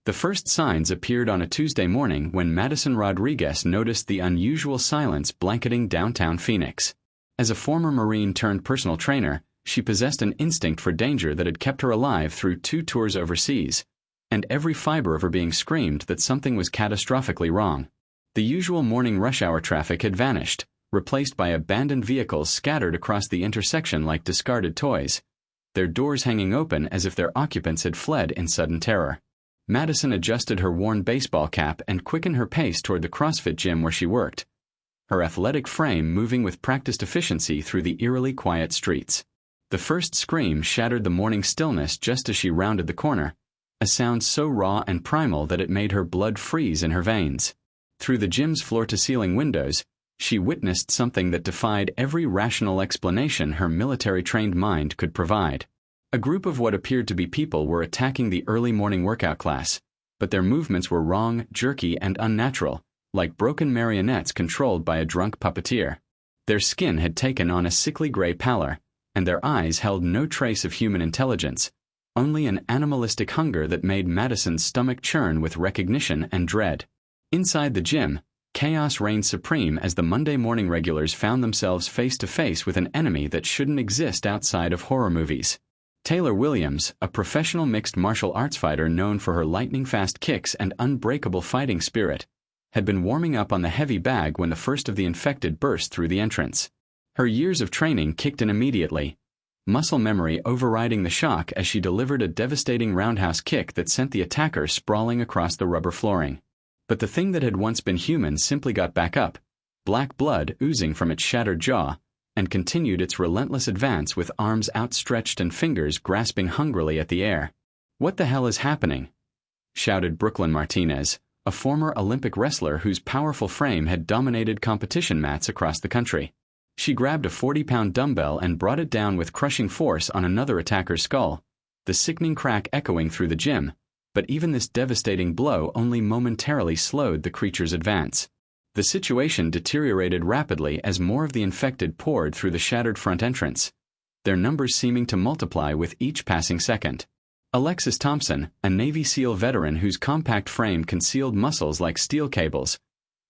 The first signs appeared on a Tuesday morning when Madison Rodriguez noticed the unusual silence blanketing downtown Phoenix. As a former Marine turned personal trainer, she possessed an instinct for danger that had kept her alive through 2 tours overseas, and every fiber of her being screamed that something was catastrophically wrong. The usual morning rush hour traffic had vanished, replaced by abandoned vehicles scattered across the intersection like discarded toys, their doors hanging open as if their occupants had fled in sudden terror. Madison adjusted her worn baseball cap and quickened her pace toward the CrossFit gym where she worked, her athletic frame moving with practiced efficiency through the eerily quiet streets. The first scream shattered the morning stillness just as she rounded the corner, a sound so raw and primal that it made her blood freeze in her veins. Through the gym's floor-to-ceiling windows, she witnessed something that defied every rational explanation her military-trained mind could provide. A group of what appeared to be people were attacking the early morning workout class, but their movements were wrong, jerky, and unnatural, like broken marionettes controlled by a drunk puppeteer. Their skin had taken on a sickly gray pallor, and their eyes held no trace of human intelligence, only an animalistic hunger that made Madison's stomach churn with recognition and dread. Inside the gym, chaos reigned supreme as the Monday morning regulars found themselves face to face with an enemy that shouldn't exist outside of horror movies. Taylor Williams, a professional mixed martial arts fighter known for her lightning-fast kicks and unbreakable fighting spirit, had been warming up on the heavy bag when the first of the infected burst through the entrance. Her years of training kicked in immediately, muscle memory overriding the shock as she delivered a devastating roundhouse kick that sent the attacker sprawling across the rubber flooring. But the thing that had once been human simply got back up, black blood oozing from its shattered jaw, and continued its relentless advance with arms outstretched and fingers grasping hungrily at the air. "What the hell is happening?" shouted Brooklyn Martinez, a former Olympic wrestler whose powerful frame had dominated competition mats across the country. She grabbed a 40-pound dumbbell and brought it down with crushing force on another attacker's skull, the sickening crack echoing through the gym, but even this devastating blow only momentarily slowed the creature's advance. The situation deteriorated rapidly as more of the infected poured through the shattered front entrance, their numbers seeming to multiply with each passing second. Alexis Thompson, a Navy SEAL veteran whose compact frame concealed muscles like steel cables,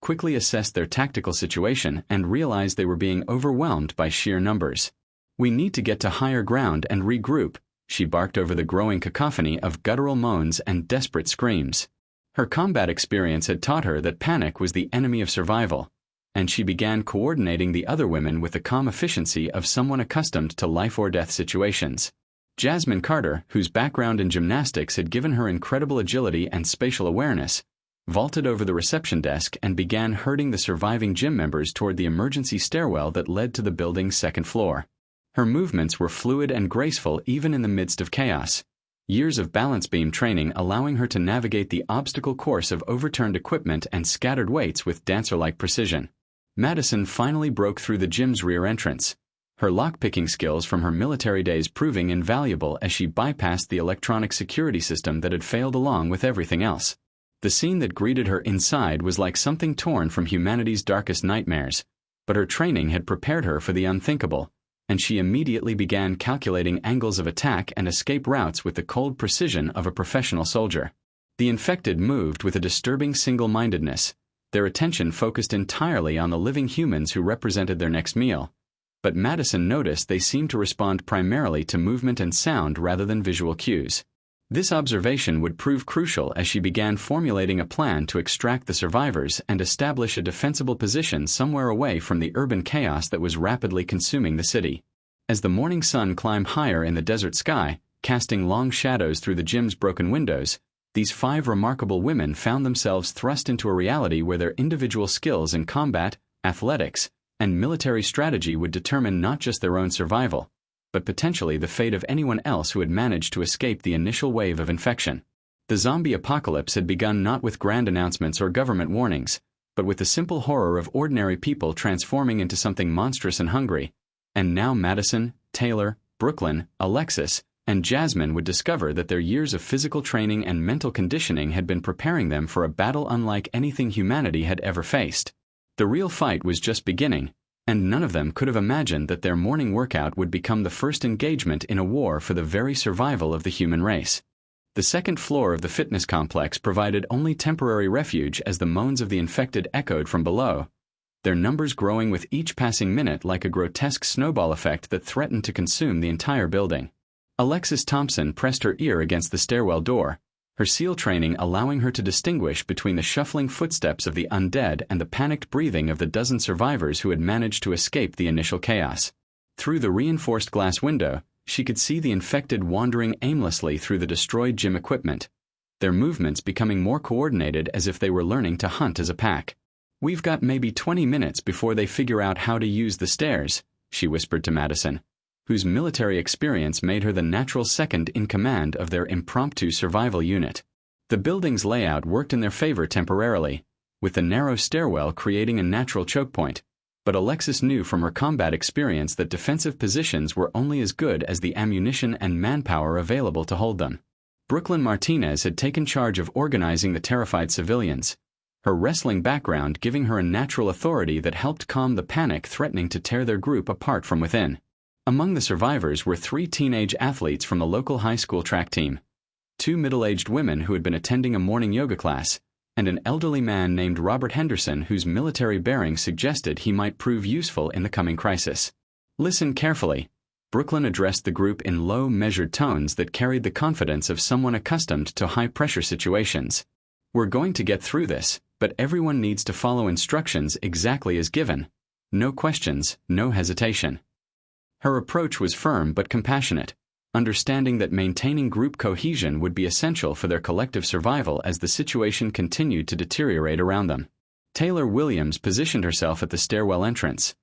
quickly assessed their tactical situation and realized they were being overwhelmed by sheer numbers. "We need to get to higher ground and regroup," she barked over the growing cacophony of guttural moans and desperate screams. Her combat experience had taught her that panic was the enemy of survival, and she began coordinating the other women with the calm efficiency of someone accustomed to life-or-death situations. Jasmine Carter, whose background in gymnastics had given her incredible agility and spatial awareness, vaulted over the reception desk and began herding the surviving gym members toward the emergency stairwell that led to the building's second floor. Her movements were fluid and graceful even in the midst of chaos, years of balance beam training allowing her to navigate the obstacle course of overturned equipment and scattered weights with dancer-like precision. Madison finally broke through the gym's rear entrance, her lock-picking skills from her military days proving invaluable as she bypassed the electronic security system that had failed along with everything else. The scene that greeted her inside was like something torn from humanity's darkest nightmares, but her training had prepared her for the unthinkable, and she immediately began calculating angles of attack and escape routes with the cold precision of a professional soldier. The infected moved with a disturbing single-mindedness, their attention focused entirely on the living humans who represented their next meal, but Madison noticed they seemed to respond primarily to movement and sound rather than visual cues. This observation would prove crucial as she began formulating a plan to extract the survivors and establish a defensible position somewhere away from the urban chaos that was rapidly consuming the city. As the morning sun climbed higher in the desert sky, casting long shadows through the gym's broken windows, these 5 remarkable women found themselves thrust into a reality where their individual skills in combat, athletics, and military strategy would determine not just their own survival, but potentially the fate of anyone else who had managed to escape the initial wave of infection. The zombie apocalypse had begun not with grand announcements or government warnings, but with the simple horror of ordinary people transforming into something monstrous and hungry, and now Madison, Taylor, Brooklyn, Alexis, and Jasmine would discover that their years of physical training and mental conditioning had been preparing them for a battle unlike anything humanity had ever faced. The real fight was just beginning, and none of them could have imagined that their morning workout would become the first engagement in a war for the very survival of the human race. The second floor of the fitness complex provided only temporary refuge as the moans of the infected echoed from below, their numbers growing with each passing minute like a grotesque snowball effect that threatened to consume the entire building. Alexis Thompson pressed her ear against the stairwell door, her SEAL training allowing her to distinguish between the shuffling footsteps of the undead and the panicked breathing of the dozen survivors who had managed to escape the initial chaos. Through the reinforced glass window, she could see the infected wandering aimlessly through the destroyed gym equipment, their movements becoming more coordinated as if they were learning to hunt as a pack. "We've got maybe 20 minutes before they figure out how to use the stairs," she whispered to Madison, whose military experience made her the natural second in command of their impromptu survival unit. The building's layout worked in their favor temporarily, with the narrow stairwell creating a natural choke point, but Alexis knew from her combat experience that defensive positions were only as good as the ammunition and manpower available to hold them. Brooklyn Martinez had taken charge of organizing the terrified civilians, her wrestling background giving her a natural authority that helped calm the panic threatening to tear their group apart from within. Among the survivors were 3 teenage athletes from the local high school track team, 2 middle-aged women who had been attending a morning yoga class, and an elderly man named Robert Henderson whose military bearing suggested he might prove useful in the coming crisis. "Listen carefully," Brooklyn addressed the group in low, measured tones that carried the confidence of someone accustomed to high-pressure situations. "We're going to get through this, but everyone needs to follow instructions exactly as given. No questions, no hesitation." Her approach was firm but compassionate, understanding that maintaining group cohesion would be essential for their collective survival as the situation continued to deteriorate around them. Taylor Williams positioned herself at the stairwell entrance,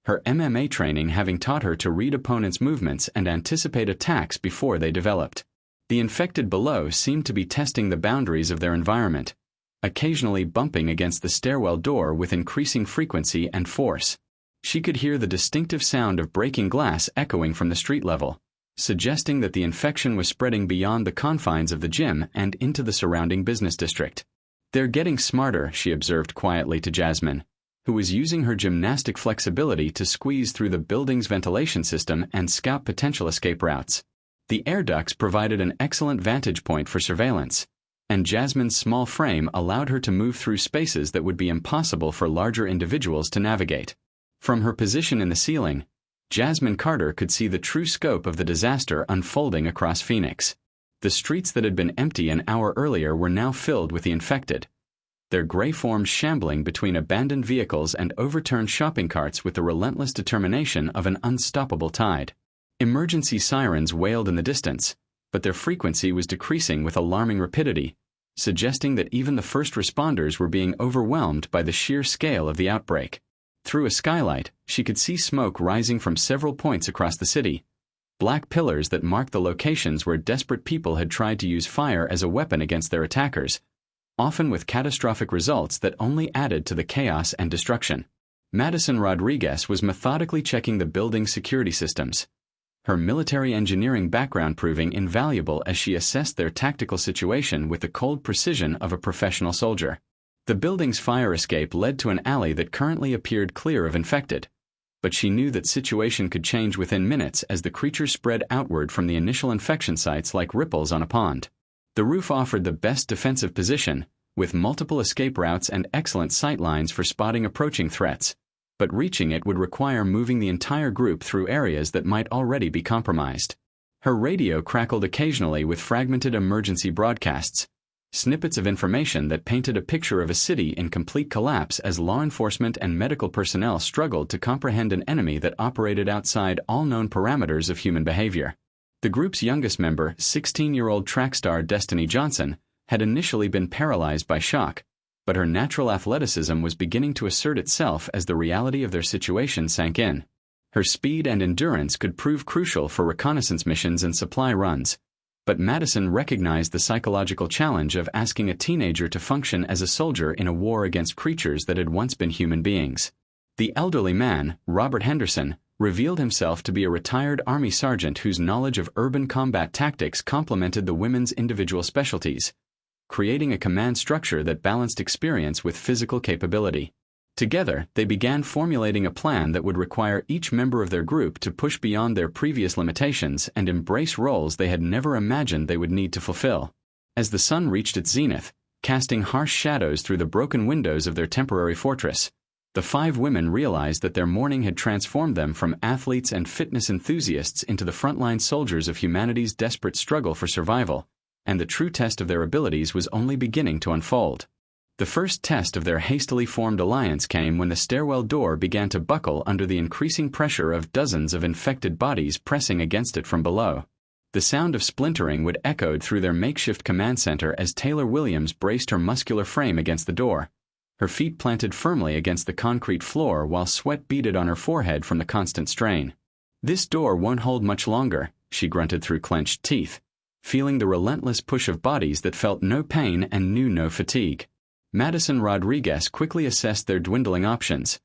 her MMA training having taught her to read opponents' movements and anticipate attacks before they developed. The infected below seemed to be testing the boundaries of their environment, occasionally bumping against the stairwell door with increasing frequency and force. She could hear the distinctive sound of breaking glass echoing from the street level, suggesting that the infection was spreading beyond the confines of the gym and into the surrounding business district. "They're getting smarter," she observed quietly to Jasmine, who was using her gymnastic flexibility to squeeze through the building's ventilation system and scout potential escape routes. The air ducts provided an excellent vantage point for surveillance, and Jasmine's small frame allowed her to move through spaces that would be impossible for larger individuals to navigate. From her position in the ceiling, Jasmine Carter could see the true scope of the disaster unfolding across Phoenix. The streets that had been empty an hour earlier were now filled with the infected, their gray forms shambling between abandoned vehicles and overturned shopping carts with the relentless determination of an unstoppable tide. Emergency sirens wailed in the distance, but their frequency was decreasing with alarming rapidity, suggesting that even the first responders were being overwhelmed by the sheer scale of the outbreak. Through a skylight, she could see smoke rising from several points across the city, black pillars that marked the locations where desperate people had tried to use fire as a weapon against their attackers, often with catastrophic results that only added to the chaos and destruction. Madison Rodriguez was methodically checking the building's security systems, her military engineering background proving invaluable as she assessed their tactical situation with the cold precision of a professional soldier. The building's fire escape led to an alley that currently appeared clear of infected, but she knew that situation could change within minutes as the creatures spread outward from the initial infection sites like ripples on a pond. The roof offered the best defensive position, with multiple escape routes and excellent sight lines for spotting approaching threats, but reaching it would require moving the entire group through areas that might already be compromised. Her radio crackled occasionally with fragmented emergency broadcasts, snippets of information that painted a picture of a city in complete collapse as law enforcement and medical personnel struggled to comprehend an enemy that operated outside all known parameters of human behavior. The group's youngest member, 16-year-old track star Destiny Johnson, had initially been paralyzed by shock, but her natural athleticism was beginning to assert itself as the reality of their situation sank in. Her speed and endurance could prove crucial for reconnaissance missions and supply runs, but Madison recognized the psychological challenge of asking a teenager to function as a soldier in a war against creatures that had once been human beings. The elderly man, Robert Henderson, revealed himself to be a retired Army sergeant whose knowledge of urban combat tactics complemented the women's individual specialties, creating a command structure that balanced experience with physical capability. Together, they began formulating a plan that would require each member of their group to push beyond their previous limitations and embrace roles they had never imagined they would need to fulfill. As the sun reached its zenith, casting harsh shadows through the broken windows of their temporary fortress, the 5 women realized that their morning had transformed them from athletes and fitness enthusiasts into the frontline soldiers of humanity's desperate struggle for survival, and the true test of their abilities was only beginning to unfold. The first test of their hastily formed alliance came when the stairwell door began to buckle under the increasing pressure of dozens of infected bodies pressing against it from below. The sound of splintering would echo through their makeshift command center as Taylor Williams braced her muscular frame against the door, her feet planted firmly against the concrete floor while sweat beaded on her forehead from the constant strain. "This door won't hold much longer," she grunted through clenched teeth, feeling the relentless push of bodies that felt no pain and knew no fatigue. Madison Rodriguez quickly assessed their dwindling options,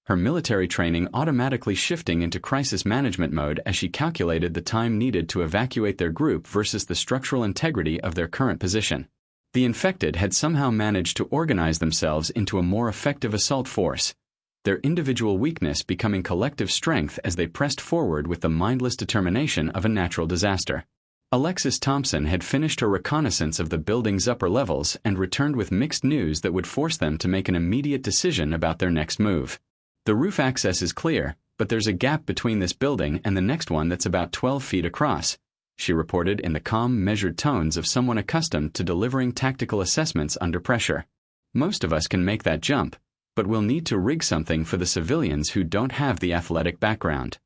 her military training automatically shifting into crisis management mode as she calculated the time needed to evacuate their group versus the structural integrity of their current position. The infected had somehow managed to organize themselves into a more effective assault force, their individual weakness becoming collective strength as they pressed forward with the mindless determination of a natural disaster. Alexis Thompson had finished her reconnaissance of the building's upper levels and returned with mixed news that would force them to make an immediate decision about their next move. "The roof access is clear, but there's a gap between this building and the next one that's about 12 feet across," she reported in the calm, measured tones of someone accustomed to delivering tactical assessments under pressure. "Most of us can make that jump, but we'll need to rig something for the civilians who don't have the athletic background."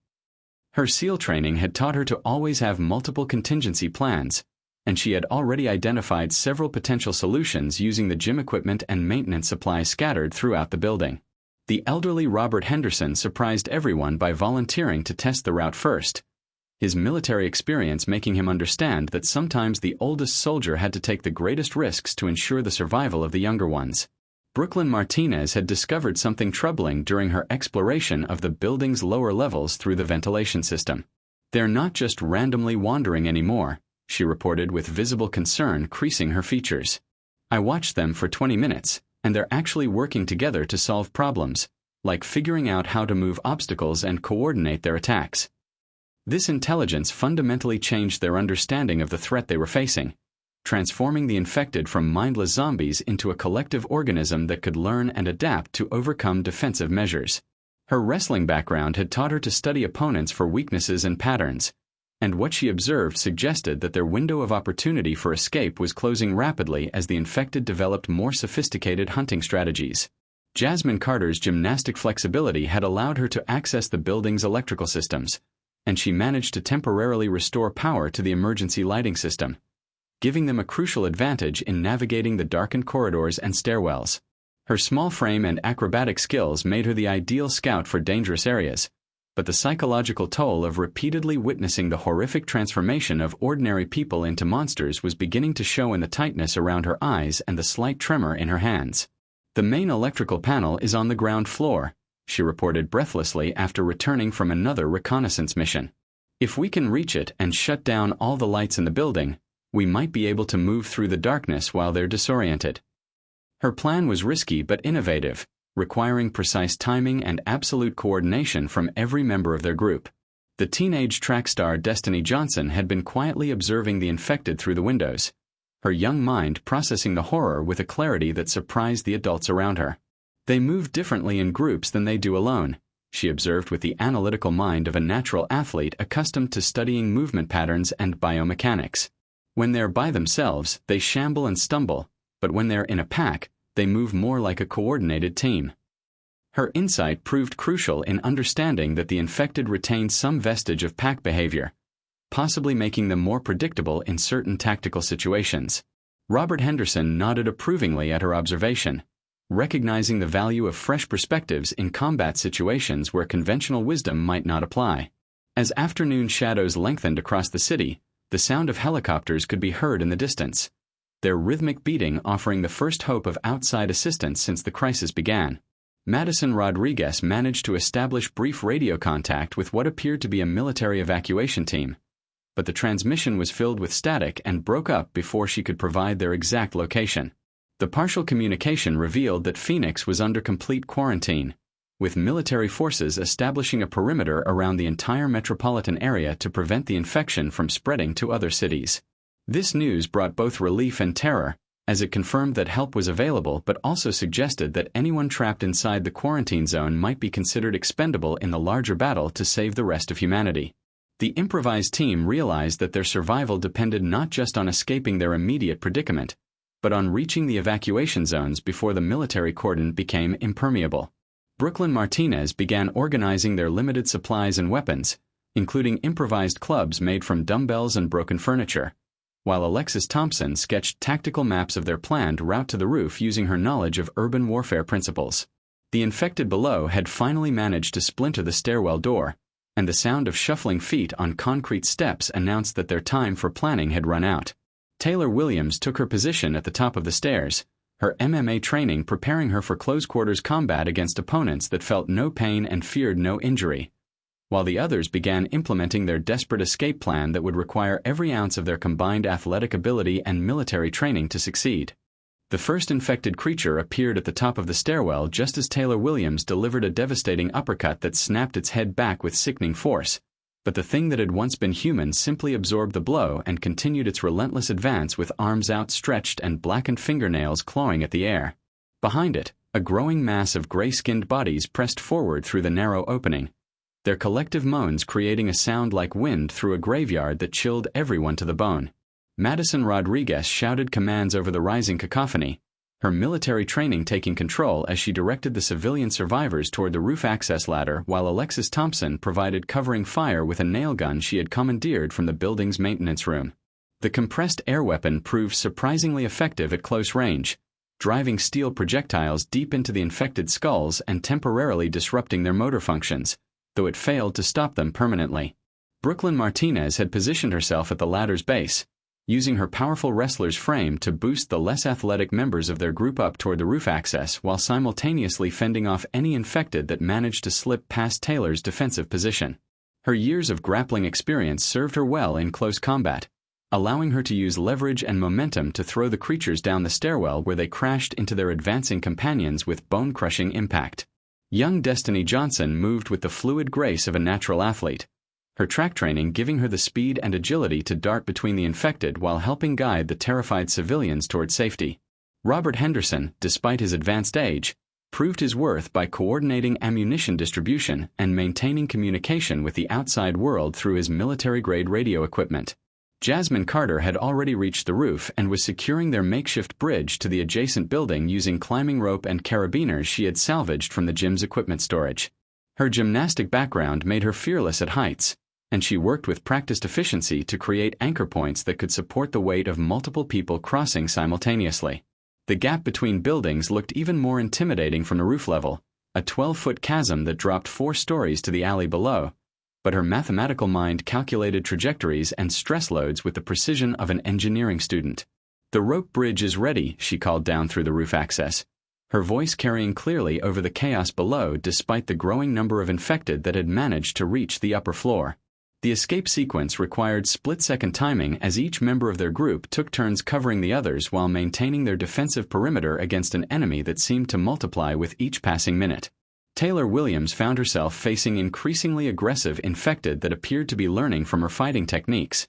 Her SEAL training had taught her to always have multiple contingency plans, and she had already identified several potential solutions using the gym equipment and maintenance supplies scattered throughout the building. The elderly Robert Henderson surprised everyone by volunteering to test the route first, his military experience making him understand that sometimes the oldest soldier had to take the greatest risks to ensure the survival of the younger ones. Brooklyn Martinez had discovered something troubling during her exploration of the building's lower levels through the ventilation system. "They're not just randomly wandering anymore," she reported with visible concern creasing her features. "I watched them for 20 minutes, and they're actually working together to solve problems, like figuring out how to move obstacles and coordinate their attacks." This intelligence fundamentally changed their understanding of the threat they were facing, transforming the infected from mindless zombies into a collective organism that could learn and adapt to overcome defensive measures. Her wrestling background had taught her to study opponents for weaknesses and patterns, and what she observed suggested that their window of opportunity for escape was closing rapidly as the infected developed more sophisticated hunting strategies. Jasmine Carter's gymnastic flexibility had allowed her to access the building's electrical systems, and she managed to temporarily restore power to the emergency lighting system, giving them a crucial advantage in navigating the darkened corridors and stairwells. Her small frame and acrobatic skills made her the ideal scout for dangerous areas, but the psychological toll of repeatedly witnessing the horrific transformation of ordinary people into monsters was beginning to show in the tightness around her eyes and the slight tremor in her hands. "The main electrical panel is on the ground floor," she reported breathlessly after returning from another reconnaissance mission. "If we can reach it and shut down all the lights in the building, we might be able to move through the darkness while they're disoriented." Her plan was risky but innovative, requiring precise timing and absolute coordination from every member of their group. The teenage track star Destiny Johnson had been quietly observing the infected through the windows, her young mind processing the horror with a clarity that surprised the adults around her. "They move differently in groups than they do alone," she observed with the analytical mind of a natural athlete accustomed to studying movement patterns and biomechanics. "When they're by themselves, they shamble and stumble, but when they're in a pack, they move more like a coordinated team." Her insight proved crucial in understanding that the infected retained some vestige of pack behavior, possibly making them more predictable in certain tactical situations. Robert Henderson nodded approvingly at her observation, recognizing the value of fresh perspectives in combat situations where conventional wisdom might not apply. As afternoon shadows lengthened across the city, the sound of helicopters could be heard in the distance, their rhythmic beating offering the first hope of outside assistance since the crisis began. Madison Rodriguez managed to establish brief radio contact with what appeared to be a military evacuation team, but the transmission was filled with static and broke up before she could provide their exact location. The partial communication revealed that Phoenix was under complete quarantine, with military forces establishing a perimeter around the entire metropolitan area to prevent the infection from spreading to other cities. This news brought both relief and terror, as it confirmed that help was available but also suggested that anyone trapped inside the quarantine zone might be considered expendable in the larger battle to save the rest of humanity. The improvised team realized that their survival depended not just on escaping their immediate predicament, but on reaching the evacuation zones before the military cordon became impermeable. Brooklyn Martinez began organizing their limited supplies and weapons, including improvised clubs made from dumbbells and broken furniture, while Alexis Thompson sketched tactical maps of their planned route to the roof using her knowledge of urban warfare principles. The infected below had finally managed to splinter the stairwell door, and the sound of shuffling feet on concrete steps announced that their time for planning had run out. Taylor Williams took her position at the top of the stairs, her MMA training preparing her for close-quarters combat against opponents that felt no pain and feared no injury, while the others began implementing their desperate escape plan that would require every ounce of their combined athletic ability and military training to succeed. The first infected creature appeared at the top of the stairwell just as Taylor Williams delivered a devastating uppercut that snapped its head back with sickening force, but the thing that had once been human simply absorbed the blow and continued its relentless advance with arms outstretched and blackened fingernails clawing at the air. Behind it, a growing mass of gray-skinned bodies pressed forward through the narrow opening, their collective moans creating a sound like wind through a graveyard that chilled everyone to the bone. Madison Rodriguez shouted commands over the rising cacophony, her military training taking control as she directed the civilian survivors toward the roof access ladder while Alexis Thompson provided covering fire with a nail gun she had commandeered from the building's maintenance room. The compressed air weapon proved surprisingly effective at close range, driving steel projectiles deep into the infected skulls and temporarily disrupting their motor functions, though it failed to stop them permanently. Brooklyn Martinez had positioned herself at the ladder's base, using her powerful wrestler's frame to boost the less athletic members of their group up toward the roof access while simultaneously fending off any infected that managed to slip past Taylor's defensive position. Her years of grappling experience served her well in close combat, allowing her to use leverage and momentum to throw the creatures down the stairwell where they crashed into their advancing companions with bone-crushing impact. Young Destiny Johnson moved with the fluid grace of a natural athlete, her track training giving her the speed and agility to dart between the infected while helping guide the terrified civilians toward safety. Robert Henderson, despite his advanced age, proved his worth by coordinating ammunition distribution and maintaining communication with the outside world through his military-grade radio equipment. Jasmine Carter had already reached the roof and was securing their makeshift bridge to the adjacent building using climbing rope and carabiners she had salvaged from the gym's equipment storage. Her gymnastic background made her fearless at heights, and she worked with practiced efficiency to create anchor points that could support the weight of multiple people crossing simultaneously. The gap between buildings looked even more intimidating from the roof level, a 12-foot chasm that dropped 4 stories to the alley below, but her mathematical mind calculated trajectories and stress loads with the precision of an engineering student. "The rope bridge is ready," she called down through the roof access, her voice carrying clearly over the chaos below despite the growing number of infected that had managed to reach the upper floor. The escape sequence required split-second timing as each member of their group took turns covering the others while maintaining their defensive perimeter against an enemy that seemed to multiply with each passing minute. Taylor Williams found herself facing increasingly aggressive infected that appeared to be learning from her fighting techniques,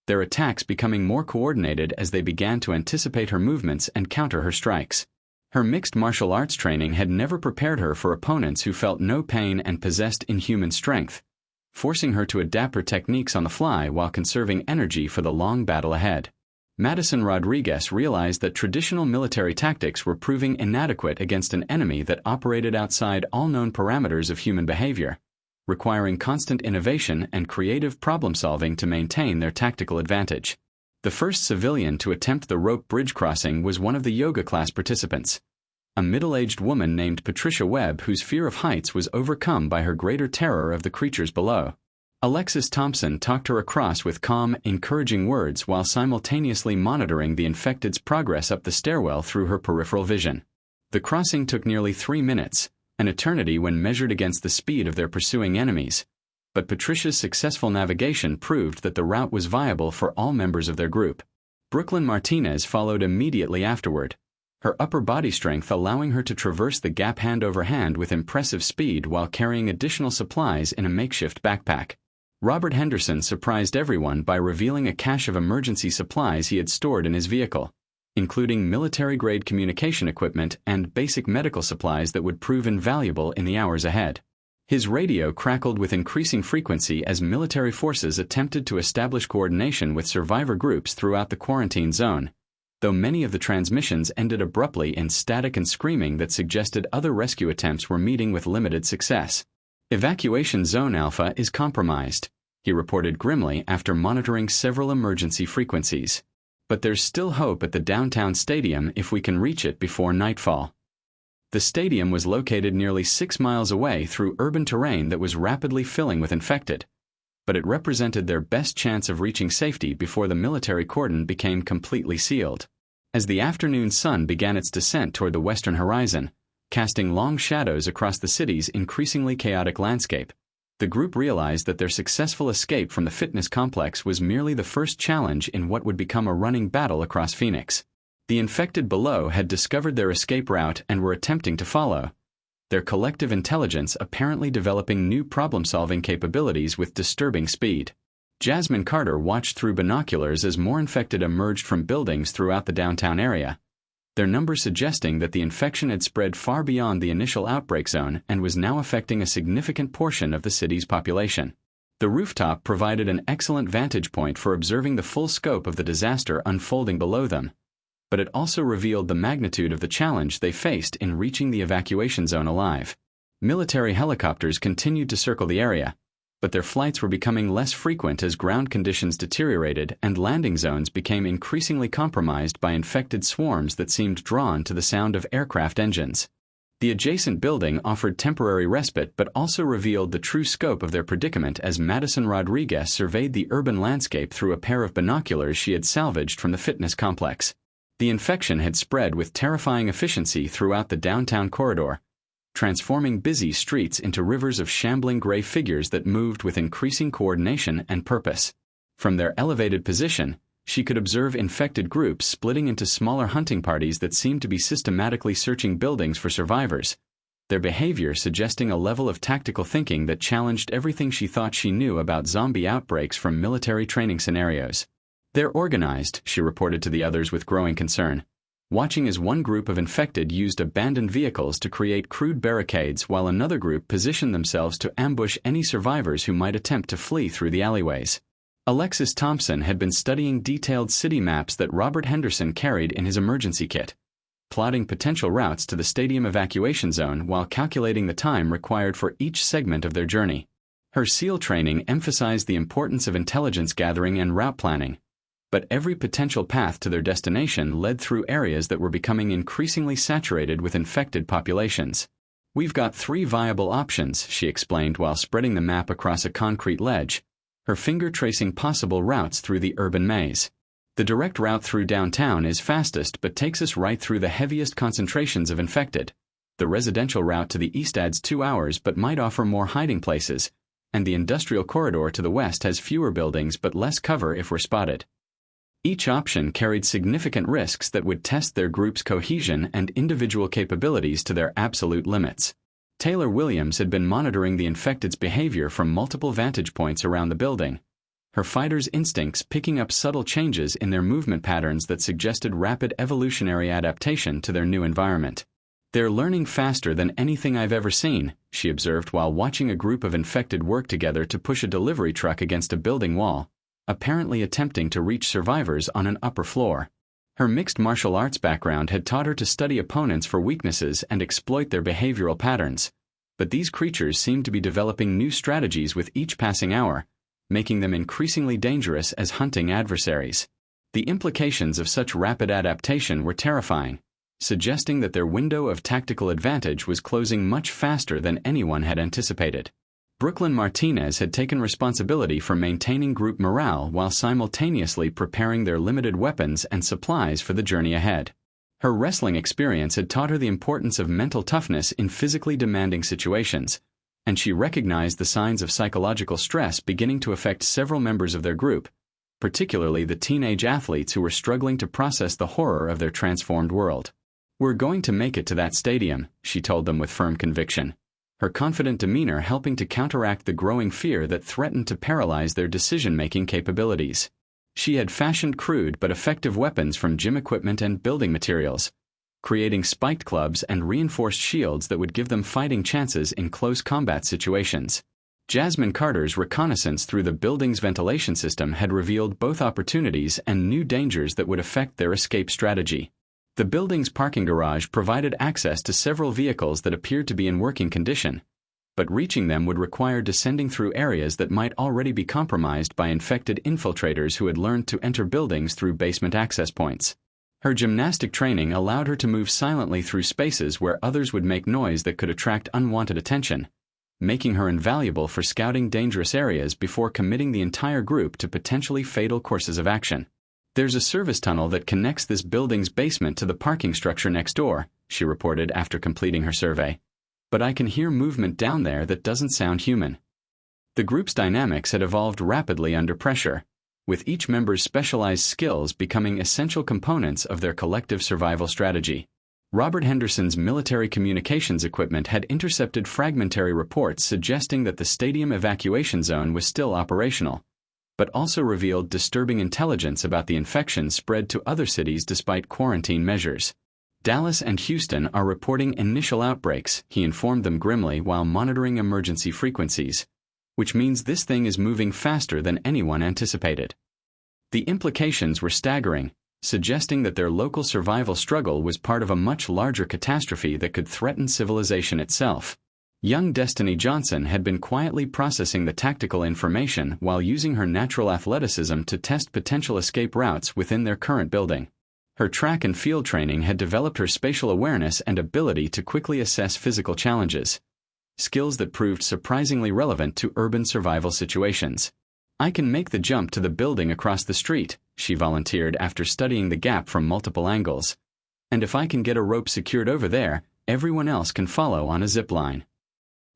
their attacks becoming more coordinated as they began to anticipate her movements and counter her strikes. Her mixed martial arts training had never prepared her for opponents who felt no pain and possessed inhuman strength, forcing her to adapt her techniques on the fly while conserving energy for the long battle ahead. Madison Rodriguez realized that traditional military tactics were proving inadequate against an enemy that operated outside all known parameters of human behavior, requiring constant innovation and creative problem-solving to maintain their tactical advantage. The first civilian to attempt the rope bridge crossing was one of the yoga class participants, a middle-aged woman named Patricia Webb whose fear of heights was overcome by her greater terror of the creatures below. Alexis Thompson talked her across with calm, encouraging words while simultaneously monitoring the infected's progress up the stairwell through her peripheral vision. The crossing took nearly 3 minutes, an eternity when measured against the speed of their pursuing enemies, but Patricia's successful navigation proved that the route was viable for all members of their group. Brooklyn Martinez followed immediately afterward, her upper body strength allowing her to traverse the gap hand over hand with impressive speed while carrying additional supplies in a makeshift backpack. Robert Henderson surprised everyone by revealing a cache of emergency supplies he had stored in his vehicle, including military-grade communication equipment and basic medical supplies that would prove invaluable in the hours ahead. His radio crackled with increasing frequency as military forces attempted to establish coordination with survivor groups throughout the quarantine zone, though many of the transmissions ended abruptly in static and screaming that suggested other rescue attempts were meeting with limited success. "Evacuation Zone Alpha is compromised," he reported grimly after monitoring several emergency frequencies. "But there's still hope at the downtown stadium if we can reach it before nightfall." The stadium was located nearly 6 miles away through urban terrain that was rapidly filling with infected, but it represented their best chance of reaching safety before the military cordon became completely sealed. As the afternoon sun began its descent toward the western horizon, casting long shadows across the city's increasingly chaotic landscape, the group realized that their successful escape from the fitness complex was merely the first challenge in what would become a running battle across Phoenix. The infected below had discovered their escape route and were attempting to follow, their collective intelligence apparently developing new problem-solving capabilities with disturbing speed. Jasmine Carter watched through binoculars as more infected emerged from buildings throughout the downtown area, their numbers suggesting that the infection had spread far beyond the initial outbreak zone and was now affecting a significant portion of the city's population. The rooftop provided an excellent vantage point for observing the full scope of the disaster unfolding below them, but it also revealed the magnitude of the challenge they faced in reaching the evacuation zone alive. Military helicopters continued to circle the area, but their flights were becoming less frequent as ground conditions deteriorated and landing zones became increasingly compromised by infected swarms that seemed drawn to the sound of aircraft engines. The adjacent building offered temporary respite but also revealed the true scope of their predicament as Madison Rodriguez surveyed the urban landscape through a pair of binoculars she had salvaged from the fitness complex. The infection had spread with terrifying efficiency throughout the downtown corridor, transforming busy streets into rivers of shambling gray figures that moved with increasing coordination and purpose. From their elevated position, she could observe infected groups splitting into smaller hunting parties that seemed to be systematically searching buildings for survivors, their behavior suggesting a level of tactical thinking that challenged everything she thought she knew about zombie outbreaks from military training scenarios. "They're organized," she reported to the others with growing concern, watching as one group of infected used abandoned vehicles to create crude barricades while another group positioned themselves to ambush any survivors who might attempt to flee through the alleyways. Alexis Thompson had been studying detailed city maps that Robert Henderson carried in his emergency kit, plotting potential routes to the stadium evacuation zone while calculating the time required for each segment of their journey. Her SEAL training emphasized the importance of intelligence gathering and route planning, but every potential path to their destination led through areas that were becoming increasingly saturated with infected populations. "We've got 3 viable options," she explained while spreading the map across a concrete ledge, her finger tracing possible routes through the urban maze. "The direct route through downtown is fastest but takes us right through the heaviest concentrations of infected. The residential route to the east adds 2 hours but might offer more hiding places, and the industrial corridor to the west has fewer buildings but less cover if we're spotted." Each option carried significant risks that would test their group's cohesion and individual capabilities to their absolute limits. Taylor Williams had been monitoring the infected's behavior from multiple vantage points around the building, her fighter's instincts picking up subtle changes in their movement patterns that suggested rapid evolutionary adaptation to their new environment. "They're learning faster than anything I've ever seen," she observed while watching a group of infected work together to push a delivery truck against a building wall, apparently attempting to reach survivors on an upper floor. Her mixed martial arts background had taught her to study opponents for weaknesses and exploit their behavioral patterns, but these creatures seemed to be developing new strategies with each passing hour, making them increasingly dangerous as hunting adversaries. The implications of such rapid adaptation were terrifying, suggesting that their window of tactical advantage was closing much faster than anyone had anticipated. Brooklyn Martinez had taken responsibility for maintaining group morale while simultaneously preparing their limited weapons and supplies for the journey ahead. Her wrestling experience had taught her the importance of mental toughness in physically demanding situations, and she recognized the signs of psychological stress beginning to affect several members of their group, particularly the teenage athletes who were struggling to process the horror of their transformed world. "We're going to make it to that stadium," she told them with firm conviction, her confident demeanor helping to counteract the growing fear that threatened to paralyze their decision-making capabilities. She had fashioned crude but effective weapons from gym equipment and building materials, creating spiked clubs and reinforced shields that would give them fighting chances in close combat situations. Jasmine Carter's reconnaissance through the building's ventilation system had revealed both opportunities and new dangers that would affect their escape strategy. The building's parking garage provided access to several vehicles that appeared to be in working condition, but reaching them would require descending through areas that might already be compromised by infected infiltrators who had learned to enter buildings through basement access points. Her gymnastic training allowed her to move silently through spaces where others would make noise that could attract unwanted attention, making her invaluable for scouting dangerous areas before committing the entire group to potentially fatal courses of action. "There's a service tunnel that connects this building's basement to the parking structure next door," she reported after completing her survey. "But I can hear movement down there that doesn't sound human." The group's dynamics had evolved rapidly under pressure, with each member's specialized skills becoming essential components of their collective survival strategy. Robert Henderson's military communications equipment had intercepted fragmentary reports suggesting that the stadium evacuation zone was still operational, but also revealed disturbing intelligence about the infection spread to other cities despite quarantine measures. "Dallas and Houston are reporting initial outbreaks," he informed them grimly while monitoring emergency frequencies, "which means this thing is moving faster than anyone anticipated." The implications were staggering, suggesting that their local survival struggle was part of a much larger catastrophe that could threaten civilization itself. Young Destiny Johnson had been quietly processing the tactical information while using her natural athleticism to test potential escape routes within their current building. Her track and field training had developed her spatial awareness and ability to quickly assess physical challenges, skills that proved surprisingly relevant to urban survival situations. "I can make the jump to the building across the street," she volunteered after studying the gap from multiple angles. "And if I can get a rope secured over there, everyone else can follow on a zip line."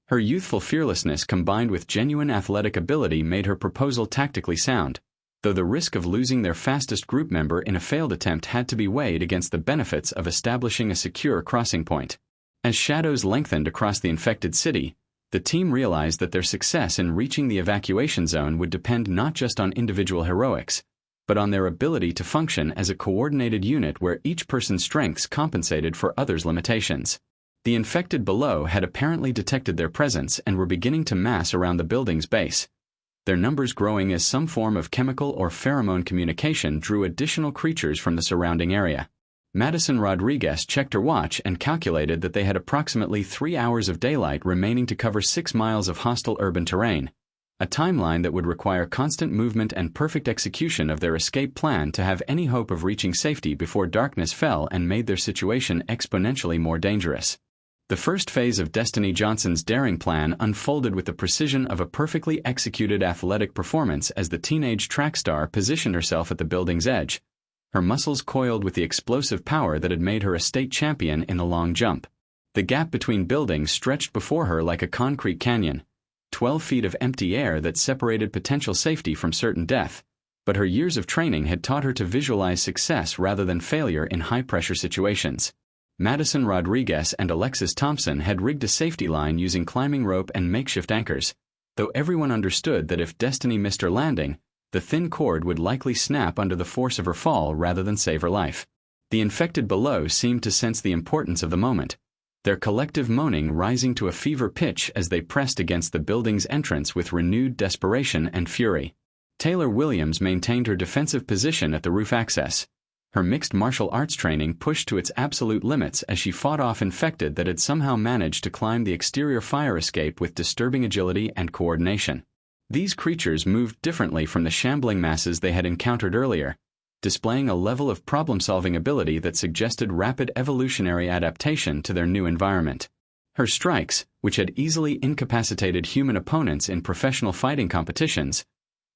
Her youthful fearlessness combined with genuine athletic ability made her proposal tactically sound, though the risk of losing their fastest group member in a failed attempt had to be weighed against the benefits of establishing a secure crossing point. As shadows lengthened across the infected city, the team realized that their success in reaching the evacuation zone would depend not just on individual heroics, but on their ability to function as a coordinated unit where each person's strengths compensated for others' limitations. The infected below had apparently detected their presence and were beginning to mass around the building's base, their numbers growing as some form of chemical or pheromone communication drew additional creatures from the surrounding area. Madison Rodriguez checked her watch and calculated that they had approximately 3 hours of daylight remaining to cover 6 miles of hostile urban terrain, a timeline that would require constant movement and perfect execution of their escape plan to have any hope of reaching safety before darkness fell and made their situation exponentially more dangerous. The first phase of Destiny Johnson's daring plan unfolded with the precision of a perfectly executed athletic performance as the teenage track star positioned herself at the building's edge, her muscles coiled with the explosive power that had made her a state champion in the long jump. The gap between buildings stretched before her like a concrete canyon, 12 feet of empty air that separated potential safety from certain death, but her years of training had taught her to visualize success rather than failure in high-pressure situations. Madison Rodriguez and Alexis Thompson had rigged a safety line using climbing rope and makeshift anchors, though everyone understood that if Destiny missed her landing, the thin cord would likely snap under the force of her fall rather than save her life. The infected below seemed to sense the importance of the moment, their collective moaning rising to a fever pitch as they pressed against the building's entrance with renewed desperation and fury. Taylor Williams maintained her defensive position at the roof access, her mixed martial arts training pushed to its absolute limits as she fought off infected that had somehow managed to climb the exterior fire escape with disturbing agility and coordination. These creatures moved differently from the shambling masses they had encountered earlier, displaying a level of problem-solving ability that suggested rapid evolutionary adaptation to their new environment. Her strikes, which had easily incapacitated human opponents in professional fighting competitions,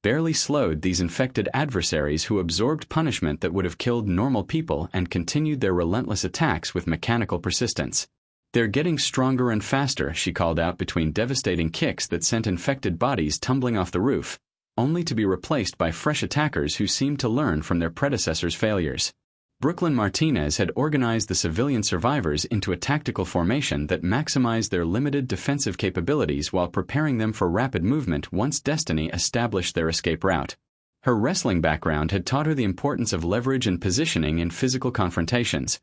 barely slowed these infected adversaries who absorbed punishment that would have killed normal people and continued their relentless attacks with mechanical persistence. "They're getting stronger and faster," she called out between devastating kicks that sent infected bodies tumbling off the roof, only to be replaced by fresh attackers who seemed to learn from their predecessors' failures. Brooklyn Martinez had organized the civilian survivors into a tactical formation that maximized their limited defensive capabilities while preparing them for rapid movement once Destiny established their escape route. Her wrestling background had taught her the importance of leverage and positioning in physical confrontations,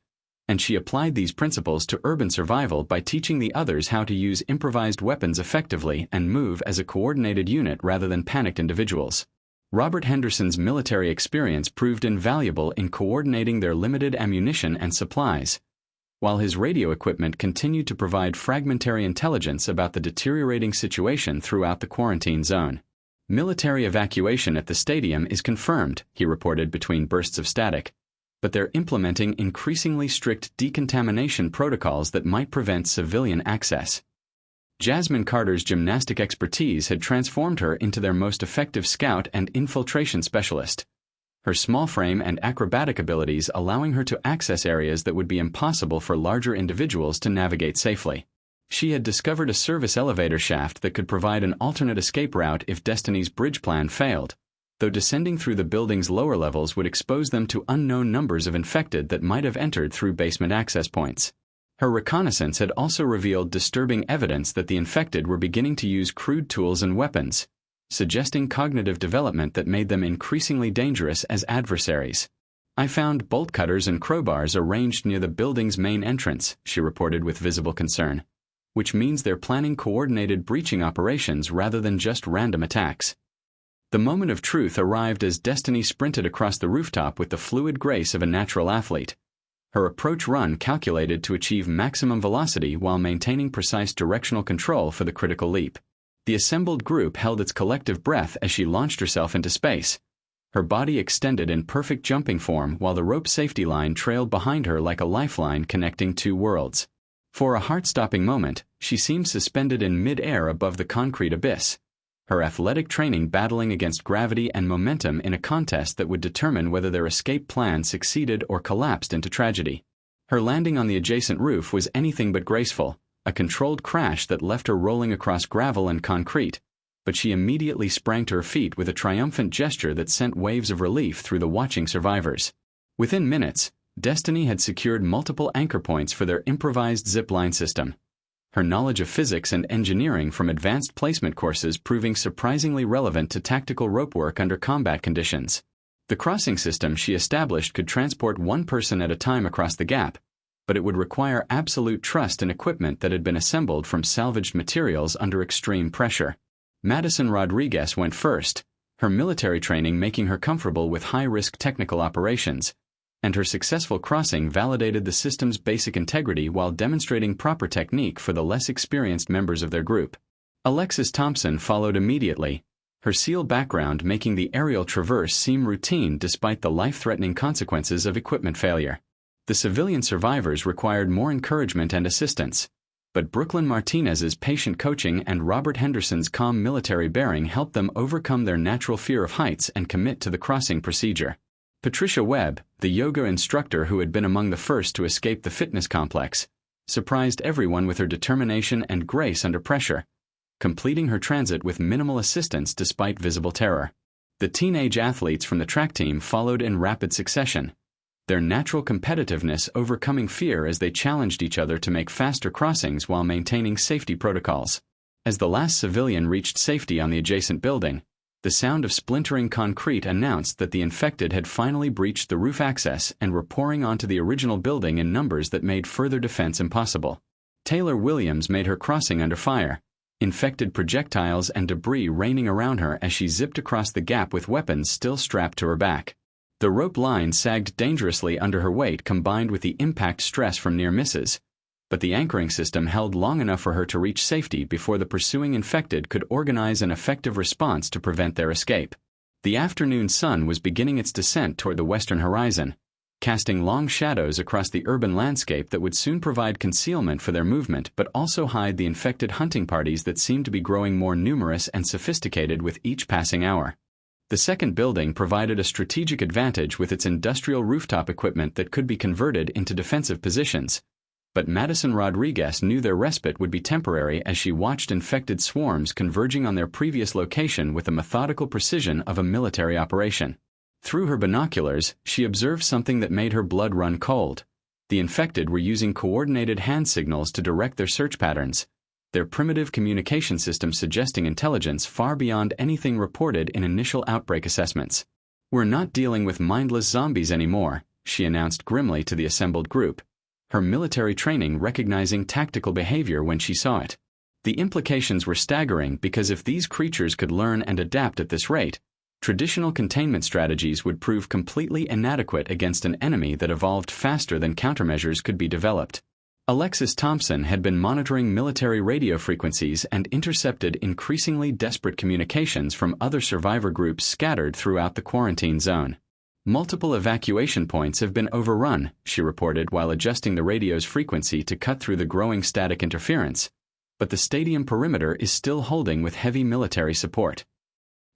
and she applied these principles to urban survival by teaching the others how to use improvised weapons effectively and move as a coordinated unit rather than panicked individuals. Robert Henderson's military experience proved invaluable in coordinating their limited ammunition and supplies, while his radio equipment continued to provide fragmentary intelligence about the deteriorating situation throughout the quarantine zone. Military evacuation at the stadium is confirmed, he reported between bursts of static, but they're implementing increasingly strict decontamination protocols that might prevent civilian access. Jasmine Carter's gymnastic expertise had transformed her into their most effective scout and infiltration specialist, her small frame and acrobatic abilities allowing her to access areas that would be impossible for larger individuals to navigate safely. She had discovered a service elevator shaft that could provide an alternate escape route if Destiny's bridge plan failed, though descending through the building's lower levels would expose them to unknown numbers of infected that might have entered through basement access points. Her reconnaissance had also revealed disturbing evidence that the infected were beginning to use crude tools and weapons, suggesting cognitive development that made them increasingly dangerous as adversaries. "I found bolt cutters and crowbars arranged near the building's main entrance," she reported with visible concern, which means they're planning coordinated breaching operations rather than just random attacks. The moment of truth arrived as Destiny sprinted across the rooftop with the fluid grace of a natural athlete, her approach run calculated to achieve maximum velocity while maintaining precise directional control for the critical leap. The assembled group held its collective breath as she launched herself into space, her body extended in perfect jumping form while the rope safety line trailed behind her like a lifeline connecting two worlds. For a heart-stopping moment, she seemed suspended in mid-air above the concrete abyss, her athletic training battling against gravity and momentum in a contest that would determine whether their escape plan succeeded or collapsed into tragedy. Her landing on the adjacent roof was anything but graceful, a controlled crash that left her rolling across gravel and concrete, but she immediately sprang to her feet with a triumphant gesture that sent waves of relief through the watching survivors. Within minutes, Destiny had secured multiple anchor points for their improvised zipline system, her knowledge of physics and engineering from advanced placement courses proving surprisingly relevant to tactical rope work under combat conditions. The crossing system she established could transport one person at a time across the gap, but it would require absolute trust in equipment that had been assembled from salvaged materials under extreme pressure. Madison Rodriguez went first, her military training making her comfortable with high-risk technical operations, and her successful crossing validated the system's basic integrity while demonstrating proper technique for the less experienced members of their group. Alexis Thompson followed immediately, her SEAL background making the aerial traverse seem routine despite the life-threatening consequences of equipment failure. The civilian survivors required more encouragement and assistance, but Brooklyn Martinez's patient coaching and Robert Henderson's calm military bearing helped them overcome their natural fear of heights and commit to the crossing procedure. Patricia Webb, the yoga instructor who had been among the first to escape the fitness complex, surprised everyone with her determination and grace under pressure, completing her transit with minimal assistance despite visible terror. The teenage athletes from the track team followed in rapid succession, their natural competitiveness overcoming fear as they challenged each other to make faster crossings while maintaining safety protocols. As the last civilian reached safety on the adjacent building, the sound of splintering concrete announced that the infected had finally breached the roof access and were pouring onto the original building in numbers that made further defense impossible. Taylor Williams made her crossing under fire, infected projectiles and debris raining around her as she zipped across the gap with weapons still strapped to her back. The rope line sagged dangerously under her weight combined with the impact stress from near misses, but the anchoring system held long enough for her to reach safety before the pursuing infected could organize an effective response to prevent their escape. The afternoon sun was beginning its descent toward the western horizon, casting long shadows across the urban landscape that would soon provide concealment for their movement but also hide the infected hunting parties that seemed to be growing more numerous and sophisticated with each passing hour. The second building provided a strategic advantage with its industrial rooftop equipment that could be converted into defensive positions, but Madison Rodriguez knew their respite would be temporary as she watched infected swarms converging on their previous location with the methodical precision of a military operation. Through her binoculars, she observed something that made her blood run cold. The infected were using coordinated hand signals to direct their search patterns, their primitive communication system suggesting intelligence far beyond anything reported in initial outbreak assessments. "We're not dealing with mindless zombies anymore," she announced grimly to the assembled group, her military training recognizing tactical behavior when she saw it. The implications were staggering because if these creatures could learn and adapt at this rate, traditional containment strategies would prove completely inadequate against an enemy that evolved faster than countermeasures could be developed. Alexis Thompson had been monitoring military radio frequencies and intercepted increasingly desperate communications from other survivor groups scattered throughout the quarantine zone. "Multiple evacuation points have been overrun," she reported while adjusting the radio's frequency to cut through the growing static interference, "but the stadium perimeter is still holding with heavy military support."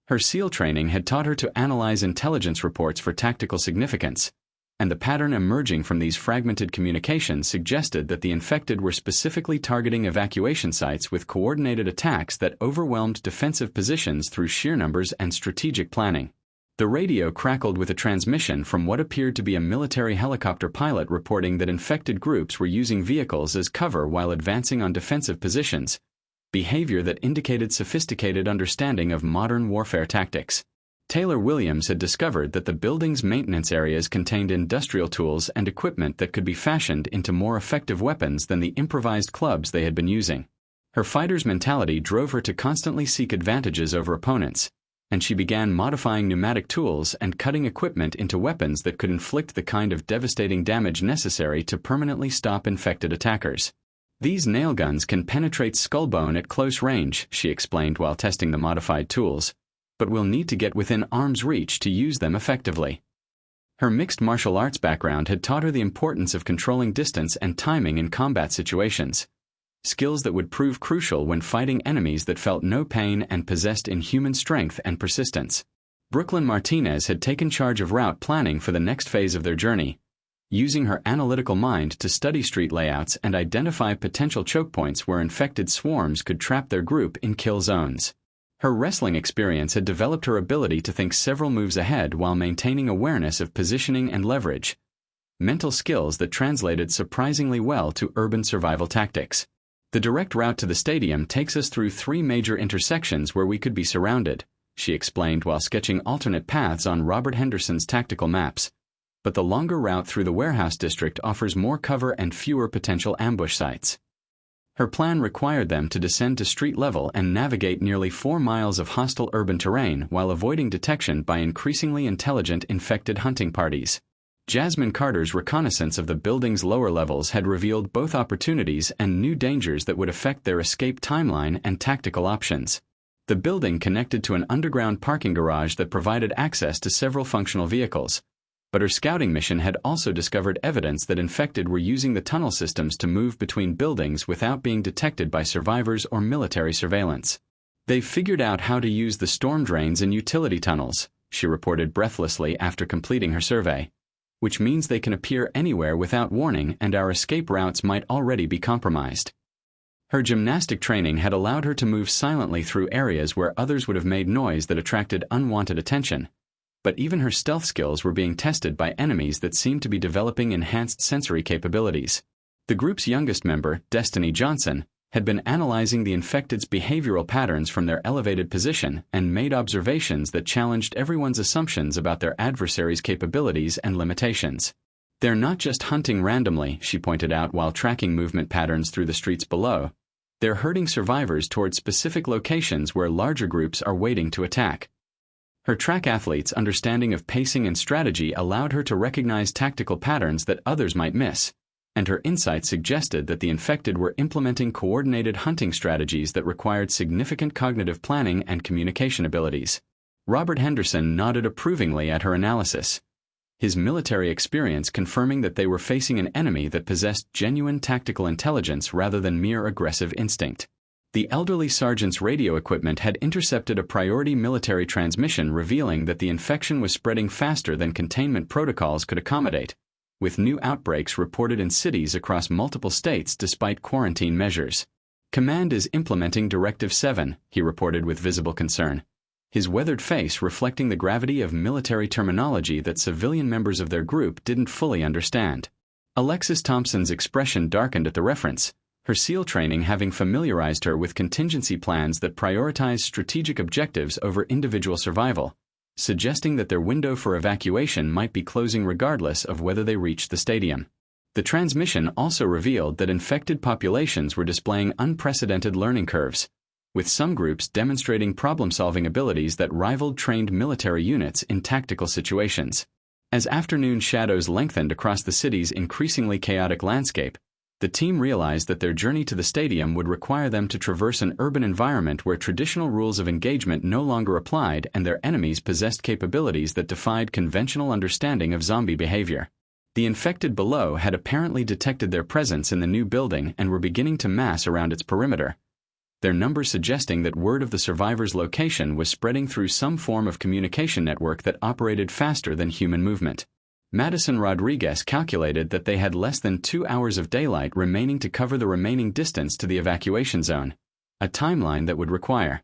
Her SEAL training had taught her to analyze intelligence reports for tactical significance, and the pattern emerging from these fragmented communications suggested that the infected were specifically targeting evacuation sites with coordinated attacks that overwhelmed defensive positions through sheer numbers and strategic planning. The radio crackled with a transmission from what appeared to be a military helicopter pilot reporting that infected groups were using vehicles as cover while advancing on defensive positions, behavior that indicated sophisticated understanding of modern warfare tactics. Taylor Williams had discovered that the building's maintenance areas contained industrial tools and equipment that could be fashioned into more effective weapons than the improvised clubs they had been using. Her fighter's mentality drove her to constantly seek advantages over opponents, and she began modifying pneumatic tools and cutting equipment into weapons that could inflict the kind of devastating damage necessary to permanently stop infected attackers. "These nail guns can penetrate skull bone at close range," she explained while testing the modified tools, "but we'll need to get within arm's reach to use them effectively." Her mixed martial arts background had taught her the importance of controlling distance and timing in combat situations, skills that would prove crucial when fighting enemies that felt no pain and possessed inhuman strength and persistence. Brooklyn Martinez had taken charge of route planning for the next phase of their journey, using her analytical mind to study street layouts and identify potential choke points where infected swarms could trap their group in kill zones. Her wrestling experience had developed her ability to think several moves ahead while maintaining awareness of positioning and leverage, mental skills that translated surprisingly well to urban survival tactics. "The direct route to the stadium takes us through 3 major intersections where we could be surrounded," she explained while sketching alternate paths on Robert Henderson's tactical maps. "But the longer route through the warehouse district offers more cover and fewer potential ambush sites." Her plan required them to descend to street level and navigate nearly 4 miles of hostile urban terrain while avoiding detection by increasingly intelligent infected hunting parties. Jasmine Carter's reconnaissance of the building's lower levels had revealed both opportunities and new dangers that would affect their escape timeline and tactical options. The building connected to an underground parking garage that provided access to several functional vehicles, but her scouting mission had also discovered evidence that infected were using the tunnel systems to move between buildings without being detected by survivors or military surveillance. "They've figured out how to use the storm drains and utility tunnels," she reported breathlessly after completing her survey, "which means they can appear anywhere without warning and our escape routes might already be compromised." Her gymnastic training had allowed her to move silently through areas where others would have made noise that attracted unwanted attention, but even her stealth skills were being tested by enemies that seemed to be developing enhanced sensory capabilities. The group's youngest member, Destiny Johnson, had been analyzing the infected's behavioral patterns from their elevated position and made observations that challenged everyone's assumptions about their adversary's capabilities and limitations. "They're not just hunting randomly," she pointed out while tracking movement patterns through the streets below. "They're herding survivors toward specific locations where larger groups are waiting to attack." Her track athlete's understanding of pacing and strategy allowed her to recognize tactical patterns that others might miss, and her insight suggested that the infected were implementing coordinated hunting strategies that required significant cognitive planning and communication abilities. Robert Henderson nodded approvingly at her analysis, his military experience confirming that they were facing an enemy that possessed genuine tactical intelligence rather than mere aggressive instinct. The elderly sergeant's radio equipment had intercepted a priority military transmission revealing that the infection was spreading faster than containment protocols could accommodate, with new outbreaks reported in cities across multiple states despite quarantine measures. "Command is implementing Directive 7, he reported with visible concern, his weathered face reflecting the gravity of military terminology that civilian members of their group didn't fully understand. Alexis Thompson's expression darkened at the reference, her SEAL training having familiarized her with contingency plans that prioritize strategic objectives over individual survival, suggesting that their window for evacuation might be closing regardless of whether they reached the stadium. The transmission also revealed that infected populations were displaying unprecedented learning curves, with some groups demonstrating problem-solving abilities that rivaled trained military units in tactical situations. As afternoon shadows lengthened across the city's increasingly chaotic landscape, the team realized that their journey to the stadium would require them to traverse an urban environment where traditional rules of engagement no longer applied and their enemies possessed capabilities that defied conventional understanding of zombie behavior. The infected below had apparently detected their presence in the new building and were beginning to mass around its perimeter, their numbers suggesting that word of the survivors' location was spreading through some form of communication network that operated faster than human movement. Madison Rodriguez calculated that they had less than 2 hours of daylight remaining to cover the remaining distance to the evacuation zone, a timeline that would require